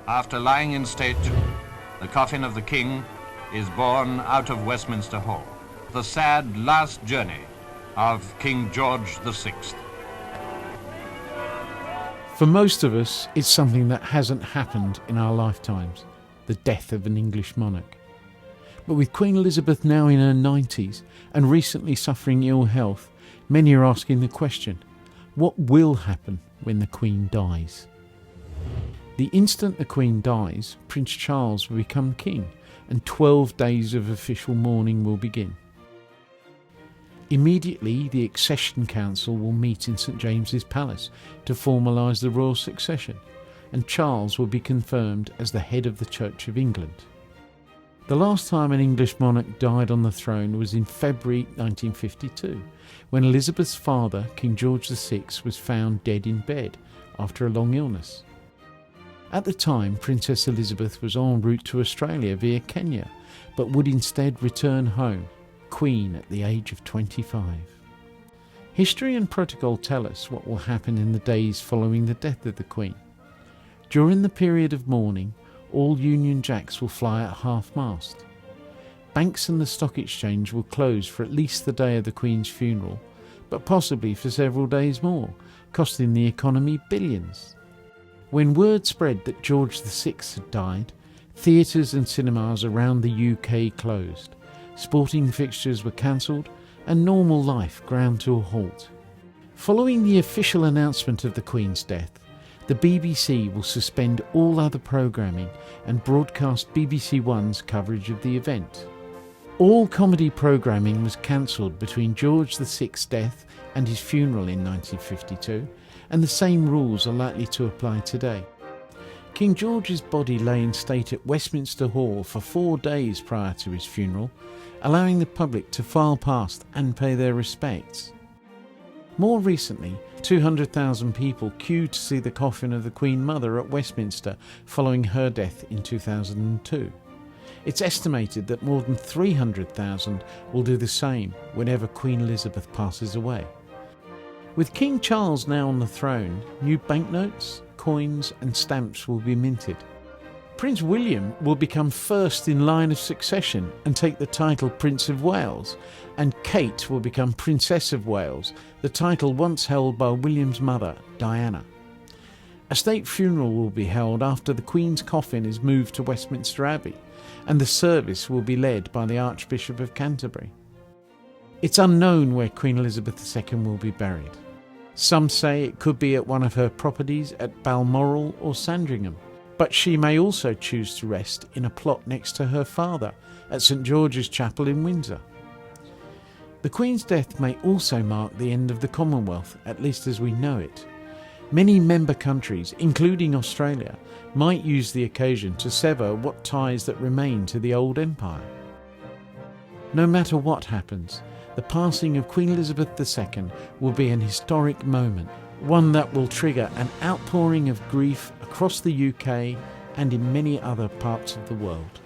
After lying in state, the coffin of the King is borne out of Westminster Hall. The sad last journey of King George VI. For most of us, it's something that hasn't happened in our lifetimes, the death of an English monarch. But with Queen Elizabeth now in her 90s and recently suffering ill health, many are asking the question, what will happen when the Queen dies? The instant the Queen dies, Prince Charles will become king and 12 days of official mourning will begin. Immediately, the Accession Council will meet in St James's Palace to formalise the royal succession, and Charles will be confirmed as the head of the Church of England. The last time an English monarch died on the throne was in February 1952, when Elizabeth's father, King George VI, was found dead in bed after a long illness. At the time, Princess Elizabeth was en route to Australia via Kenya, but would instead return home, Queen at the age of 25. History and protocol tell us what will happen in the days following the death of the Queen. During the period of mourning, all Union Jacks will fly at half-mast. Banks and the stock exchange will close for at least the day of the Queen's funeral, but possibly for several days more, costing the economy billions. When word spread that George VI had died, theatres and cinemas around the UK closed, sporting fixtures were cancelled, and normal life ground to a halt. Following the official announcement of the Queen's death, the BBC will suspend all other programming and broadcast BBC One's coverage of the event. All comedy programming was cancelled between George VI's death and his funeral in 1952, and the same rules are likely to apply today. King George's body lay in state at Westminster Hall for 4 days prior to his funeral, allowing the public to file past and pay their respects. More recently, 200,000 people queued to see the coffin of the Queen Mother at Westminster following her death in 2002. It's estimated that more than 300,000 will do the same whenever Queen Elizabeth passes away. With King Charles now on the throne, new banknotes, coins and stamps will be minted. Prince William will become first in line of succession and take the title Prince of Wales, and Kate will become Princess of Wales, the title once held by William's mother, Diana. A state funeral will be held after the Queen's coffin is moved to Westminster Abbey, and the service will be led by the Archbishop of Canterbury. It's unknown where Queen Elizabeth II will be buried. Some say it could be at one of her properties at Balmoral or Sandringham, but she may also choose to rest in a plot next to her father at St George's Chapel in Windsor. The Queen's death may also mark the end of the Commonwealth, at least as we know it. Many member countries, including Australia, might use the occasion to sever what ties that remain to the old empire. No matter what happens, the passing of Queen Elizabeth II will be an historic moment, one that will trigger an outpouring of grief across the UK and in many other parts of the world.